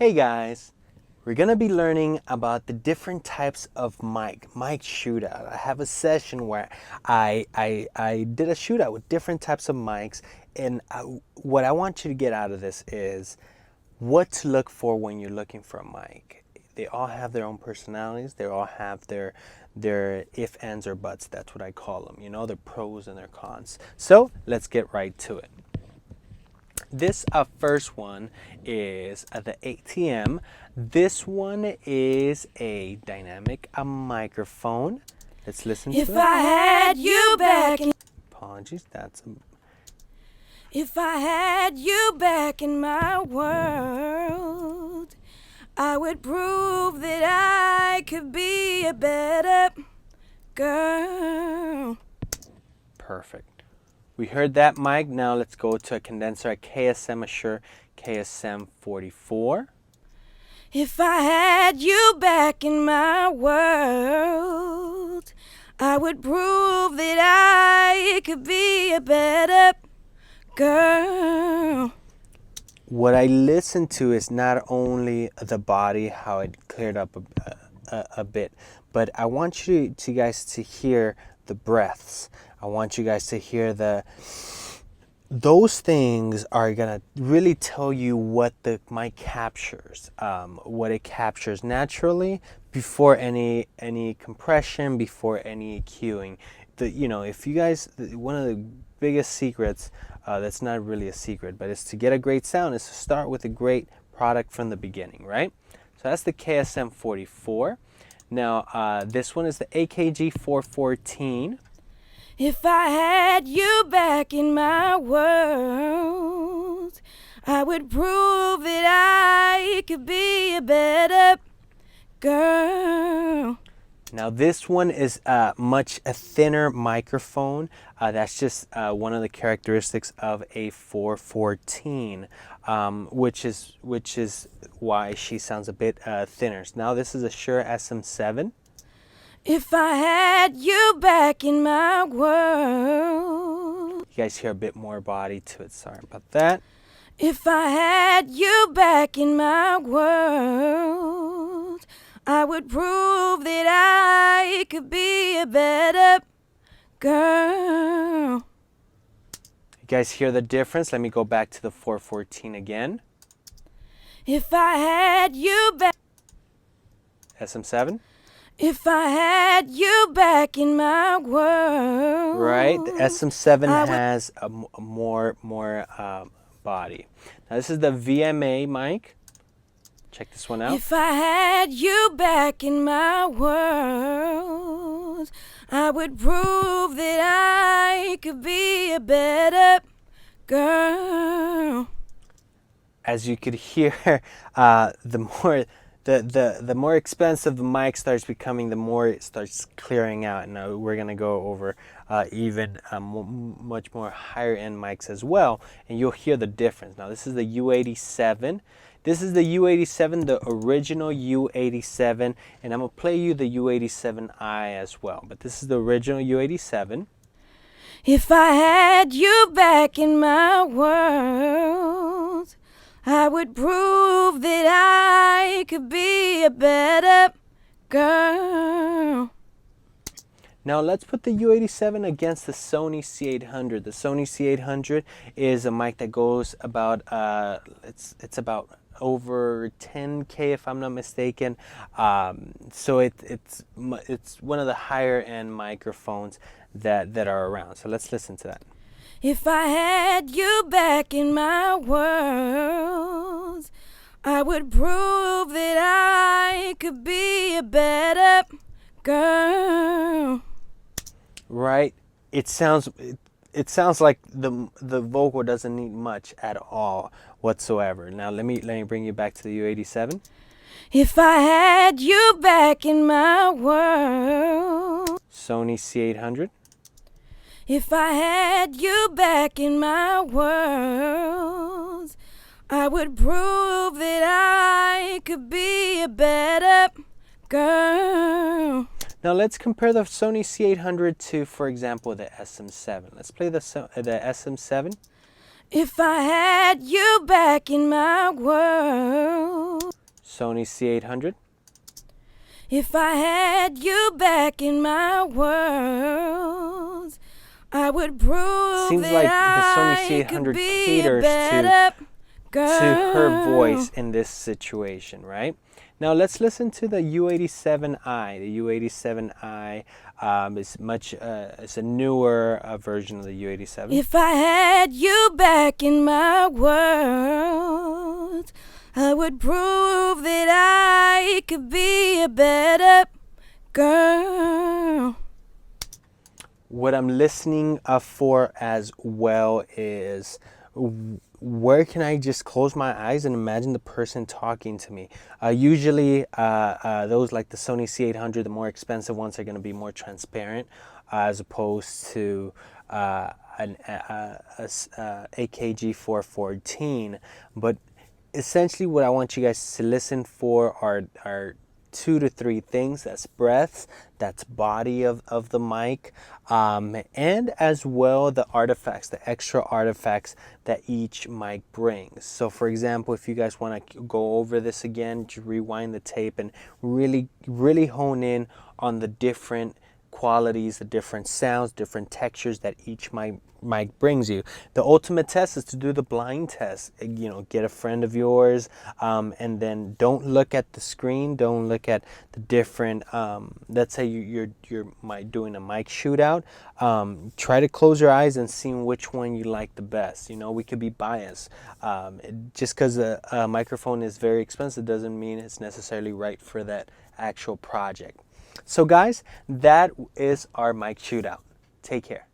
Hey guys, we're gonna be learning about the different types of mic shootout. I have a session where I did a shootout with different types of mics, and what I want you to get out of this is what to look for when you're looking for a mic. They all have their own personalities. They all have their if, ands, or buts. That's what I call them. You know, their pros and their cons. So let's get right to it. This first one is the ATM. This one is a dynamic microphone. Let's listen to it. If I had you back in Apologies, that's If I had you back in my world, I would prove that I could be a better girl. perfect. We heard that mic. Now let's go to a condenser, a KSM Assure KSM 44. If I had you back in my world, I would prove that I could be a better girl. What I listened to is not only the body, how it cleared up a bit, but I want you guys to hear the breaths. I want you guys to hear those things are gonna really tell you what the mic captures, what it captures naturally before any compression, before any EQing. If you guys, one of the biggest secrets, that's not really a secret, but it's to get a great sound is to start with a great product from the beginning, right? So that's the KSM 44. Now this one is the AKG 414. If I had you back in my world, I would prove that I could be a better girl. Now this one is much a thinner microphone. That's just one of the characteristics of a 414, which is why she sounds a bit thinner. Now this is a Shure SM7. If I had you back in my world. You guys hear a bit more body to it. Sorry about that. If I had you back in my world, I would prove that I could be a better girl. You guys hear the difference? Let me go back to the 414 again. If I had you back. SM7. If I had you back in my world. Right, the SM7 has a more body. Now this is the VMA mic. Check this one out. If I had you back in my world, I would prove that I could be a better girl. As you could hear, the more expensive the mic starts becoming, the more it starts clearing out. And now we're gonna go over much more higher end mics as well, and you'll hear the difference. Now this is the U87. This is the U87, the original U87, and I'm gonna play you the U87i as well. But this is the original U87. If I had you back in my world, I would prove that I could be a better girl. Now let's put the U87 against the Sony C800. The Sony C800 is a mic that goes about it's about over 10K if I'm not mistaken. So it's one of the higher end microphones that are around. So let's listen to that. If I had you back in my world, I would prove that I could be a better girl. Right? It sounds like the vocal doesn't need much at all whatsoever. Now let me bring you back to the U87. If I had you back in my world. Sony C800. If I had you back in my world, I would prove that I could be a better girl. Now let's compare the Sony C800 to, for example, the SM7. Let's play the SM7. If I had you back in my world. Sony C800. If I had you back in my world, I would prove Seems that like the Sony I could C800 be a caters better girl. to her voice in this situation, right? Now let's listen to the U87i. The U87i is a newer version of the U87. If I had you back in my world, I would prove that I could be a better girl. What I'm listening for as well is where can I just close my eyes and imagine the person talking to me? Usually those like the Sony C800, the more expensive ones, are going to be more transparent as opposed to an AKG 414. But essentially what I want you guys to listen for are 2 to 3 things. That's breaths, that's body of the mic, and as well the artifacts, the extra artifacts that each mic brings. So for example, if you guys want to go over this again, just rewind the tape and really hone in on the different qualities, the different sounds, different textures that each mic brings you. The ultimate test is to do the blind test. You know, get a friend of yours, and then don't look at the screen. Don't look at the different. Let's say you're doing a mic shootout. Try to close your eyes and see which one you like the best. You know, we could be biased. Just because a microphone is very expensive doesn't mean it's necessarily right for that actual project. So guys, that is our mic shootout. Take care.